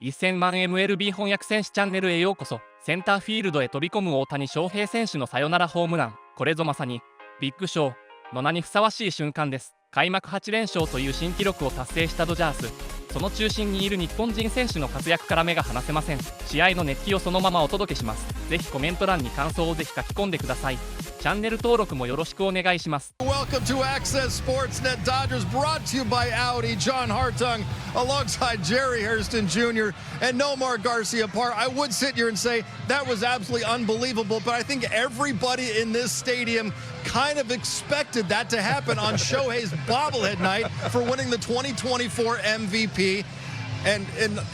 1000万 MLB 翻訳選手チャンネルへようこそ。センターフィールドへ飛び込む大谷翔平選手のサヨナラホームラン。これぞまさにビッグショーの名にふさわしい瞬間です。開幕8連勝という新記録を達成したドジャース、その中心にいる日本人選手の活躍から目が離せません。試合の熱気をそのままお届けします。ぜひコメント欄に感想をぜひ書き込んでください。チャンネル登録もよろしくお願いします。 Welcome to Access Sportsnet Dodgers, brought to you by Audi. John Hartung alongside Jerry Hairston Jr. and Nomar Garcia Parr. I would sit here and say that was absolutely unbelievable, but I think everybody in this stadium kind of expected that to happen on Shohei's bobblehead night for winning the 2024 MVP. And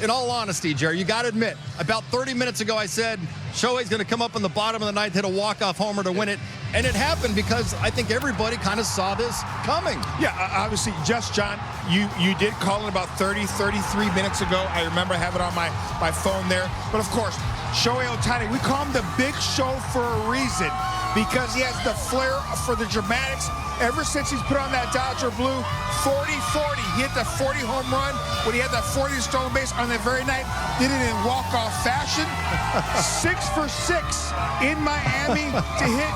in all honesty, Jerry, you got to admit, about 30 minutes ago I said Shohei's going to come up in the bottom of the ninth, hit a walk-off homer to win it. And it happened because I think everybody kind of saw this coming. Yeah, obviously, just John, you did call it about 33 minutes ago. I remember having it on my phone there. But of course, Shohei Ohtani, we call him the Big Show for a reason, because he has the flair for the dramatics. Ever since he's put on that Dodger blue, 40-40. He hit the 40 home run when he had that 40 stolen base on that very night. Did it in walk-off fashion. 6 for 6 in Miami to hit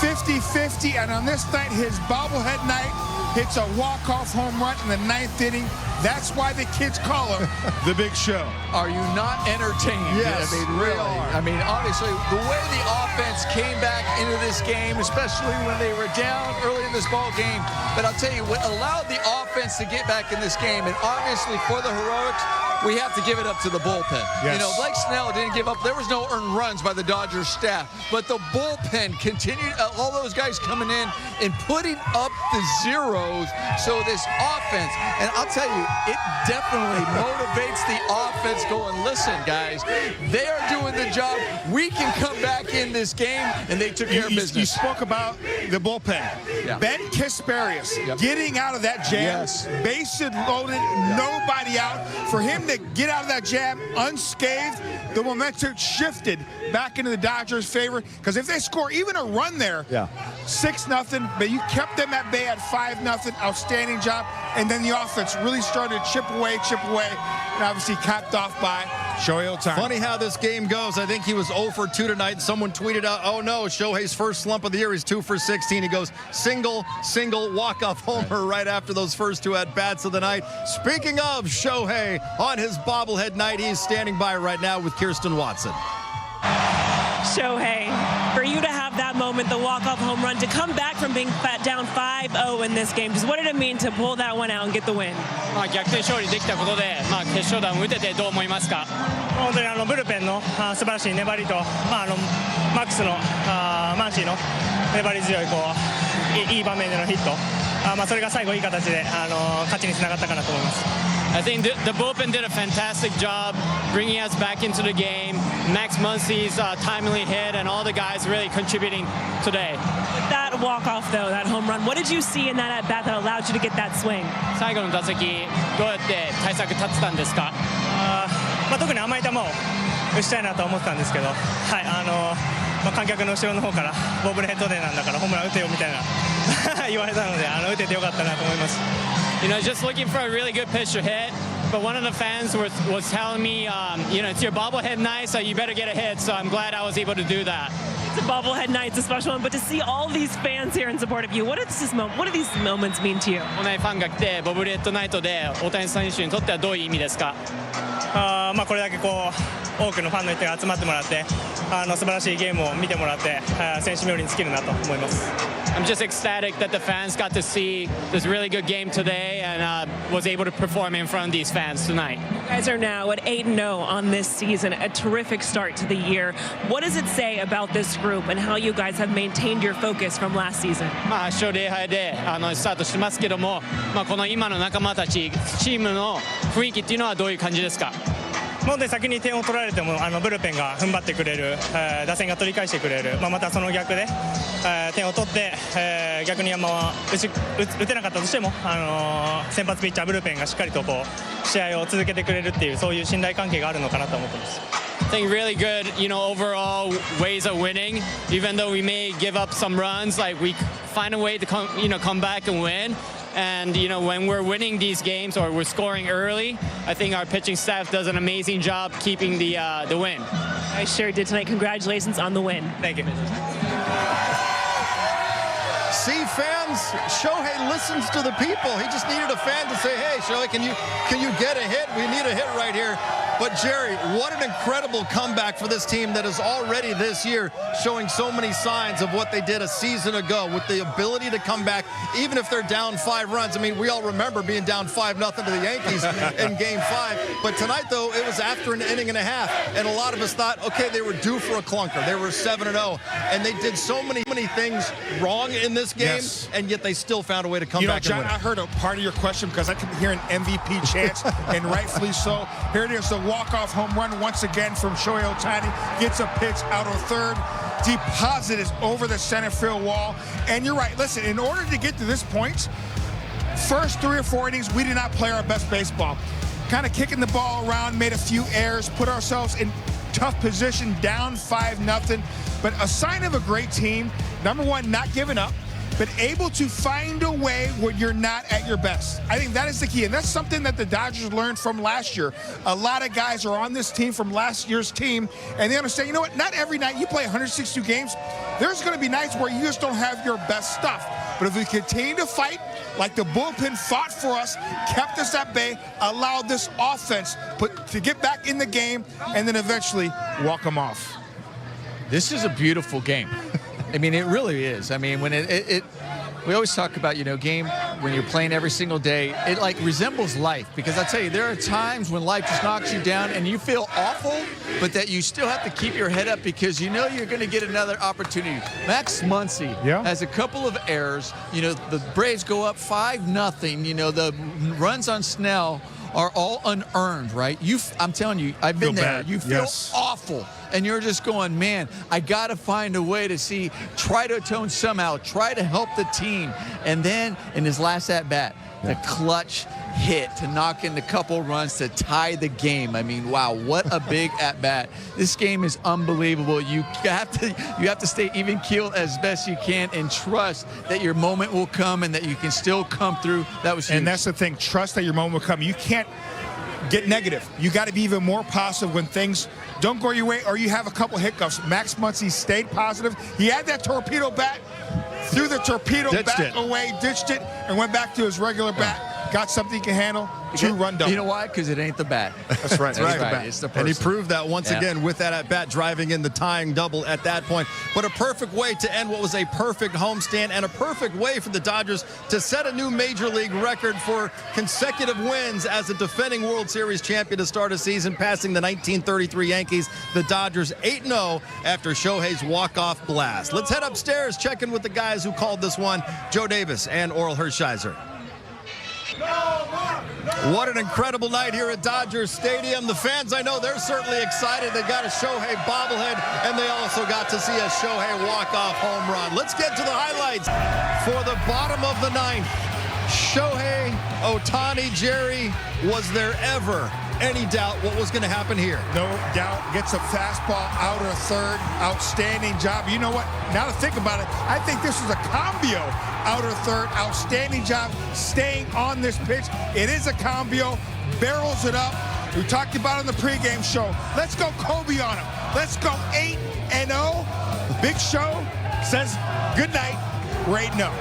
50-50. And on this night, his bobblehead night, hits a walk-off home run in the 9th inning. That's why the kids call him the Big Show. Are you not entertained? Yes, I mean, really. I mean, obviously, the way the offense came back into this game, especially when they were down early in this ball game. But I'll tell you, what allowed the offense to get back in this game, and obviously for the heroics, we have to give it up to the bullpen. Yes. You know, Blake Snell didn't give up. There was no earned runs by the Dodgers staff, but the bullpen continued, all those guys coming in and putting up the zeros. So this offense, and I'll tell you, it definitely motivates the offense going, listen, guys, they are doing the job. We can come back in this game, and they took care of business. You spoke about the bullpen. Yeah. Ben Kasparius getting out of that jam, bases loaded, nobody out. For him to get out of that jam unscathed, the momentum shifted back into the Dodgers' favor. Because if they score even a run there, 6-0, but you kept them at bay at 5-0, outstanding job. And then the offense really started to chip away, and obviously capped off by Shohei Ohtani. Funny how this game goes. I think he was 0 for 2 tonight. Someone tweeted out, oh no, Shohei's first slump of the year. He's 2 for 16. He goes single, walk-off homer right after those first 2 at-bats of the night. Speaking of Shohei, on his bobblehead night, he's standing by right now with Kirsten Watson. Shohei, for you to have that moment, the walk-off home run, to come back from being down 5-0 in this game, just what did it mean to pull that one out and get the win? 逆転勝利できたことで、決勝弾を打ててどう思いますか？本当にブルペンの素晴らしい粘りと、マックスのマンシーの粘り強いいい場面でのヒット、それが最後いい形で勝ちにつながったかなと思います。I think the bullpen did a fantastic job bringing us back into the game. Max Muncy's timely hit and all the guys really contributing today. With that walk-off, though, that home run, what did you see in that at-bat that allowed you to get that swing? 最後の打席、どうやって対策立ってたんですか？特に甘い球を打ちたいなと思ってたんですけど、観客の後ろの方からボブルヘッドデーなんだからホームラン打てよみたいな言われたので、打ててよかったなと思います。You know, just looking for a really good pitch to hit. But one of the fans was telling me, it's your bobblehead night, so you better get a hit. So I'm glad I was able to do that. It's a bobblehead night, it's a special one. But to see all these fans here in support of you, what do these moments mean to you? 大谷ファンが来て、ボブルヘッドナイトで大谷選手にとってはどういう意味ですか？これだけ多くのファンの人が集まってもらって、素晴らしいゲームを見てもらって、選手冥利に尽きるなと思います。I'm just ecstatic that the fans got to see this really good game today and was able to perform in front of these fans tonight. You guys are now at 8-0 on this season, a terrific start to the year. What does it say about this group and how you guys have maintained your focus from last season? 8勝0敗でスタートしてますけども、この今の仲間たち、チームの雰囲気っていうのはどういう感じですか？先に点を取られてもブルペンが踏ん張ってくれる、打線が取り返してくれる、またその逆で、点を取って、逆に打てなかったとしても、先発ピッチャーブルペンがしっかりと試合を続けてくれるっていう、そういう信頼関係があるのかなと思ってます。I think really good, overall ways of winning. Even though we may give up some runs, like we find a way to come back and win. And, when we're winning these games or we're scoring early, I think our pitching staff does an amazing job keeping the win. I sure did tonight. Congratulations on the win. Thank you. See, fans, Shohei listens to the people. He just needed a fan to say, hey, Shohei, can you get a hit? We need a hit right here. But, Jerry, what an incredible comeback for this team that is already this year showing so many signs of what they did a season ago with the ability to come back, even if they're down 5 runs. I mean, we all remember being down 5-0 to the Yankees in Game 5. But tonight, though, it was after an inning and a half. And a lot of us thought, okay, they were due for a clunker. They were 7-0. And they did so many things wrong in this game, and yet they still found a way to come back John, and win. I heard a part of your question because I could hear an MVP chant, and rightfully so. Here it is, the walk-off home run once again from Shohei Ohtani. Gets a pitch out of third. Deposit is over the center field wall. And you're right. Listen, in order to get to this point, first 3 or 4 innings, we did not play our best baseball. Kind of kicking the ball around, made a few errors, put ourselves in tough position, down 5-0. But a sign of a great team, number one, not giving up, but able to find a way when you're not at your best. I think that is the key, and that's something that the Dodgers learned from last year. A lot of guys are on this team from last year's team, and they understand, you know what, not every night you play 162 games. There's going to be nights where you just don't have your best stuff. But if we continue to fight like the bullpen fought for us, kept us at bay, allowed this offense to get back in the game, and then eventually walk them off. This is a beautiful game. I mean, it really is. I mean, when we always talk about, game when you're playing every single day, it like resembles life, because I tell you, there are times when life just knocks you down and you feel awful, but that you still have to keep your head up because you know you're going to get another opportunity. Max Muncy has a couple of errors. The Braves go up 5-0. The runs on Snell are all unearned, right? I'm telling you, I've been there. You feel awful. And you're just going, man, I got to find a way to try to atone somehow, try to help the team. And then in his last at-bat, the clutch hit to knock in a couple runs to tie the game. I mean, wow, what a big at-bat. This game is unbelievable. You have to stay even-keeled as best you can and trust that your moment will come and that you can still come through. That was huge. And that's the thing, trust that your moment will come. You can't get negative. You got to be even more positive when things don't go your way or you have a couple hiccups. Max Muncy stayed positive. He had that torpedo bat, threw the torpedo bat away, ditched it, and went back to his regular bat. Got something he can handle. 2-run double. You know why? Because it ain't the bat. That's right. That's right. It's the person. And he proved that once again with that at-bat, driving in the tying double at that point. But a perfect way to end what was a perfect homestand and a perfect way for the Dodgers to set a new Major League record for consecutive wins as a defending World Series champion to start a season, passing the 1933 Yankees. The Dodgers 8-0 after Shohei's walk-off blast. Let's head upstairs, check in with the guys who called this one, Joe Davis and Oral Hershiser. What an incredible night here at Dodgers Stadium. The fans, I know, they're certainly excited. They got a Shohei bobblehead, and they also got to see a Shohei walk-off home run. Let's get to the highlights for the bottom of the ninth. Shohei Ohtani, Jerry, was there ever any doubt what was going to happen here? No doubt. Gets a fastball out of third. Outstanding job. You know what? Now to think about it, I think this was a combio out of third. Outstanding job staying on this pitch. It is a combio. Barrels it up. We talked about it on the pregame show. Let's go Kobe on him. Let's go 8-0. Big Show says good night. We're 8-0.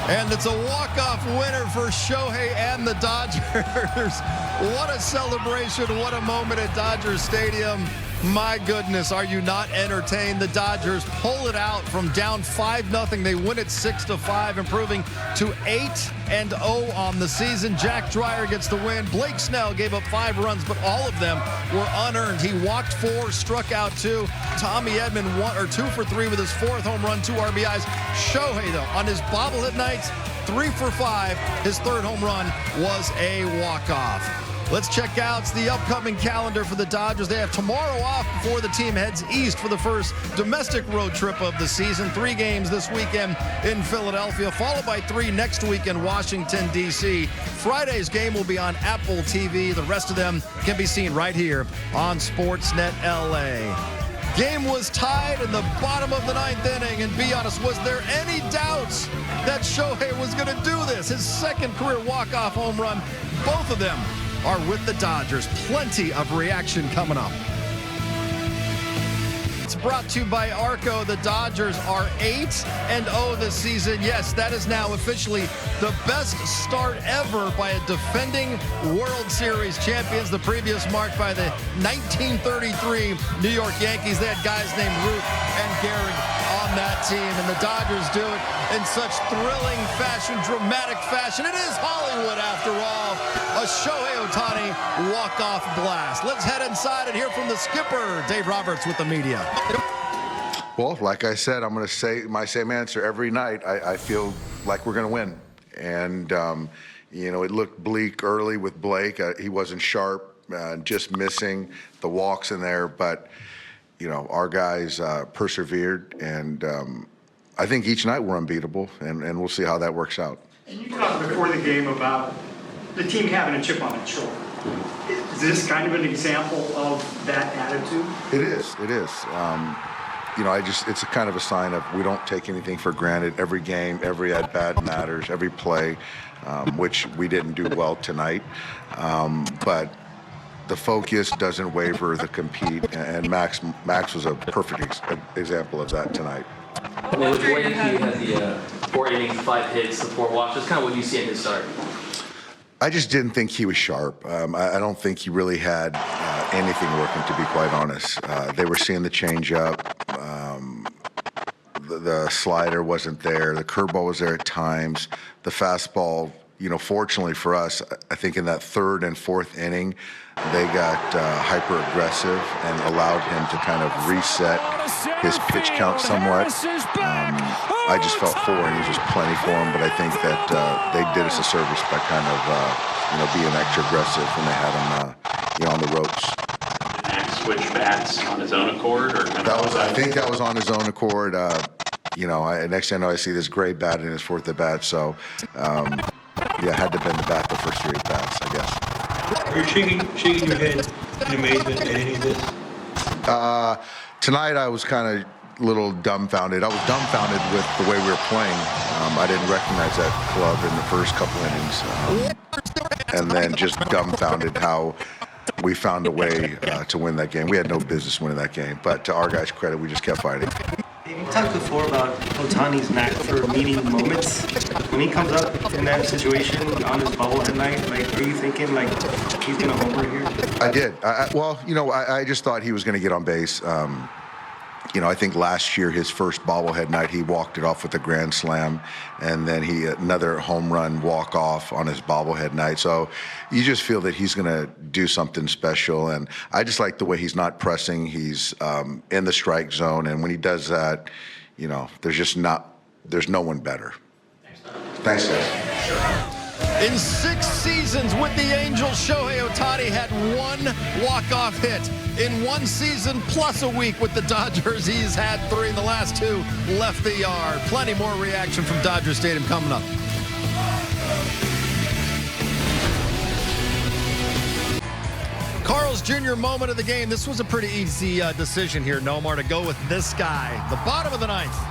And it's a walk-off winner for Shohei and the Dodgers. What a celebration, what a moment at Dodger Stadium. My goodness, are you not entertained? The Dodgers pull it out from down 5-0. They win it 6-5, improving to 8-0 on the season. Jack Dreyer gets the win. Blake Snell gave up 5 runs, but all of them were unearned. He walked 4, struck out 2. Tommy Edman 2 for 3 with his 4th home run, 2 RBIs. Shohei, though, on his bobblehead nights, 3 for 5. His 3rd home run was a walk-off. Let's check out the upcoming calendar for the Dodgers. They have tomorrow off before the team heads east for the first domestic road trip of the season. 3 games this weekend in Philadelphia, followed by 3 next week in Washington, D.C. Friday's game will be on Apple TV. The rest of them can be seen right here on Sportsnet LA. Game was tied in the bottom of the 9th inning, and be honest, was there any doubts that Shohei was going to do this? His second career walk-off home run. Both of them are with the Dodgers. Plenty of reaction coming up. It's brought to you by Arco. The Dodgers are 8-0 this season. Yes, that is now officially the best start ever by a defending World Series champions. The previous marked by the 1933 New York Yankees. They had guys named Root and Gehrig on that team, and the Dodgers do it in such thrilling fashion, dramatic fashion. It is Hollywood, after all. A Shohei Ohtani walk-off blast. Let's head inside and hear from the skipper, Dave Roberts, with the media. Well, like I said, I'm going to say my same answer every night. I feel like we're going to win. And, you know, it looked bleak early with Blake. He wasn't sharp, just missing the walks in there. But, you know, our guys persevered. And I think each night we're unbeatable. And we'll see how that works out. And you talked before the game about the team having a chip on its shoulder. Is this kind of an example of that attitude? It is. It is. You know, it's a kind of a sign of we don't take anything for granted. Every game, every at-bat matters, every play, which we didn't do well tonight. But the focus doesn't waver, the compete, and Max was a perfect example of that tonight. Well, with Boyd, you had the 4 innings, 5 hits, the 4 walks. That's kind of what you see in his start. I just didn't think he was sharp. I don't think he really had anything working, to be quite honest. They were seeing the changeup. The slider wasn't there. The curveball was there at times. The fastball, you know, fortunately for us, I think in that 3rd and 4th inning, they got hyper-aggressive and allowed him to kind of reset his pitch count somewhat. I just felt 4 innings was plenty for him, but I think that they did us a service by kind of, you know, being extra aggressive when they had him, you know, on the ropes. Did Max switch bats on his own accord, or I think that was on his own accord. You know, next thing I know, I see this gray bat in his 4th at bat, so yeah, had to bend the bat the first 3 at bats, I guess. You're shaking your head in amazement at any of this? Tonight I was kind of a little dumbfounded. I was dumbfounded with the way we were playing. I didn't recognize that club in the first couple innings. And then just dumbfounded how we found a way to win that game. We had no business winning that game, but to our guys' credit, we just kept fighting. You talked before about Ohtani's knack for meeting moments. When he comes up in that situation on his bubble at night, like, are you thinking, like, he's going to homer here? I did. Well, you know, I just thought he was going to get on base. You know, I think last year, his first bobblehead night, he walked it off with a grand slam, and then another home run walk-off on his bobblehead night. So you just feel that he's going to do something special, and I just like the way he's not pressing. He's in the strike zone, and when he does that, you know, there's no one better. Thanks, guys. In 6 seasons with the Angels, Shohei Ohtani had 1 walk-off hit. In 1 season plus a week with the Dodgers, he's had 3, and the last 2 left the yard. Plenty more reaction from Dodger Stadium coming up. Carl's Jr. moment of the game. This was a pretty easy decision here, Nomar, to go with this guy. The bottom of the 9th.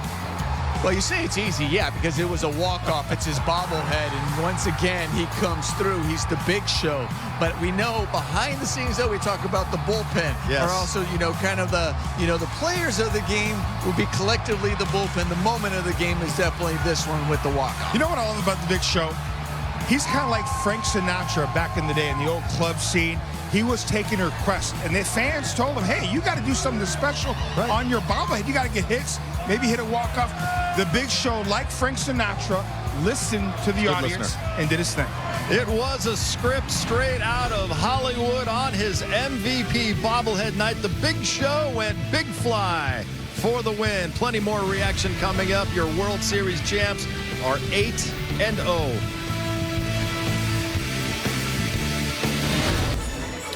Well, you say it's easy, yeah, because it was a walk-off. It's his bobblehead, and once again, he comes through. He's the big show. But we know behind the scenes, though, we talk about the bullpen. Yes. Are also, you know, kind of the, you know, the players of the game will be collectively the bullpen. The moment of the game is definitely this one with the walk-off. You know what I love about the big show? He's kind of like Frank Sinatra back in the day in the old club scene. He was taking a request, and the fans told him, hey, you got to do something special on your bobblehead. You got to get hits, maybe hit a walk-off. The big show, like Frank Sinatra, listened to the audience and did his thing. It was a script straight out of Hollywood on his MVP bobblehead night. The big show went big fly for the win. Plenty more reaction coming up. Your World Series champs are 8-0.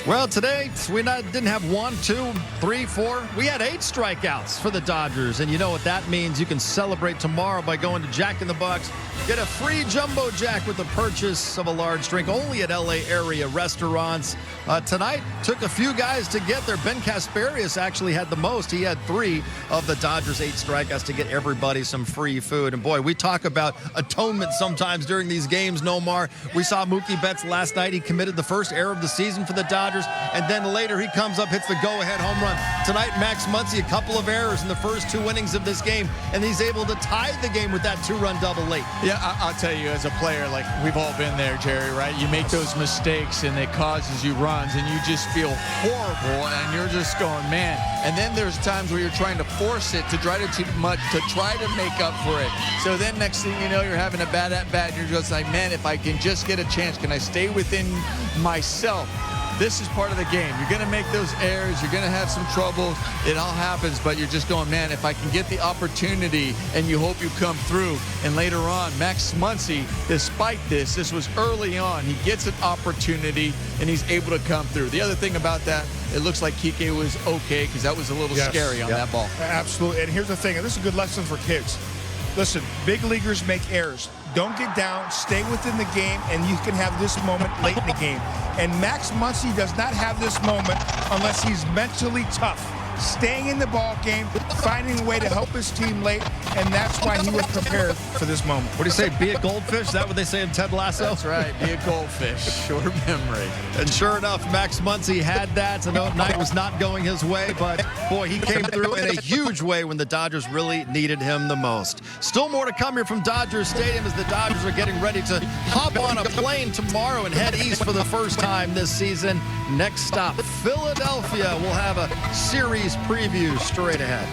Well, today we didn't have 1, 2, 3, 4. We had 8 strikeouts for the Dodgers. And you know what that means. You can celebrate tomorrow by going to Jack in the Box. Get a free Jumbo Jack with the purchase of a large drink only at LA area restaurants. Tonight, took a few guys to get there. Ben Kasparius actually had the most. He had 3 of the Dodgers' 8 strikeouts to get everybody some free food. And boy, we talk about atonement sometimes during these games, Nomar. We saw Mookie Betts last night. He committed the first error of the season for the Dodgers. And then later he comes up, hits the go-ahead home run. Tonight, Max Muncy, a couple of errors in the first 2 innings of this game, and he's able to tie the game with that 2-run double late. Yeah, I'll tell you, as a player, like we've all been there, Jerry, right? You make those mistakes and it causes you runs and you just feel horrible and you're just going, man. And then there's times where you're trying to force it to try to make up for it. So then next thing you know, you're having a bad at-bat and you're just like, man, if I can just get a chance, can I stay within myself? This is part of the game. You're going to make those errors. You're going to have some trouble. It all happens, but you're just going, man, if I can get the opportunity, and you hope you come through. And later on, Max Muncy, despite this was early on. He gets an opportunity, and he's able to come through. The other thing about that, it looks like Kike was okay because that was a little scary on that ball. Absolutely. And here's the thing, and this is a good lesson for kids. Listen, big leaguers make errors. Don't get down, stay within the game, and you can have this moment late in the game. And Max Muncy does not have this moment unless he's mentally tough. Staying in the ball game, finding a way to help his team late, and that's why he was prepared for this moment. What do you say, be a goldfish? Is that what they say in Ted Lasso? That's right, be a goldfish. Short memory. And sure enough, Max Muncy had that. So no, night was not going his way, but boy, he came through in a huge way when the Dodgers really needed him the most. Still more to come here from Dodgers Stadium as the Dodgers are getting ready to hop on a plane tomorrow and head east for the first time this season. Next stop, Philadelphia. We'll have a series preview straight ahead.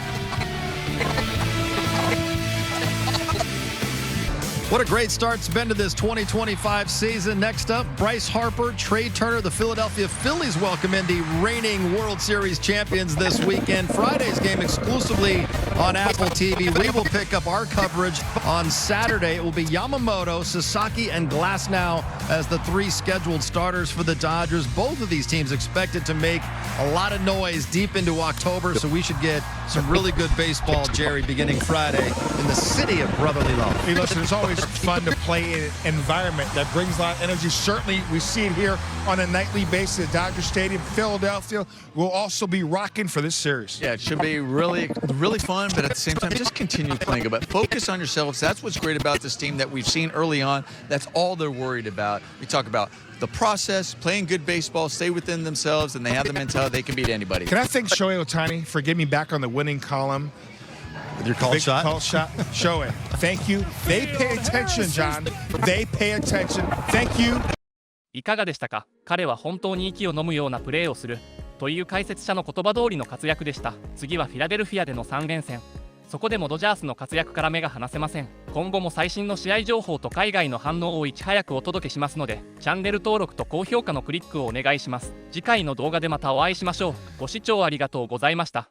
What a great start it's been to this 2025 season. Next up, Bryce Harper, Trey Turner, the Philadelphia Phillies welcome in the reigning World Series champions this weekend. Friday's game exclusively on Apple TV. We will pick up our coverage on Saturday. It will be Yamamoto, Sasaki, and Glasnow as the 3 scheduled starters for the Dodgers. Both of these teams expected to make a lot of noise deep into October, so we should get some really good baseball, Jerry, beginning Friday in the city of brotherly love. Hey, listen, it's always fun to play in an environment that brings a lot of energy. Certainly, we see it here on a nightly basis at Dodger Stadium. Philadelphia will also be rocking for this series. Yeah, it should be really, really fun, but at the same time, just continue playing. But focus on yourselves. That's what's great about this team that we've seen early on. That's all they're worried about. We talk about the process, playing good baseball, stay within themselves, and they have the mentality they can beat anybody. Can I thank Shohei Ohtani for getting me back on the winning column? With your call shot? Call shot. Shohei, thank you. They pay attention, John. They pay attention. Thank you. いかがでしたか？彼は本当に息を飲むようなプレーをするという解説者の言葉通りの活躍でした。次はフィラデルフィアでの3連戦。そこでもドジャースの活躍から目が離せません。今後も最新の試合情報と海外の反応をいち早くお届けしますので、チャンネル登録と高評価のクリックをお願いします。次回の動画でまたお会いしましょう。ご視聴ありがとうございました。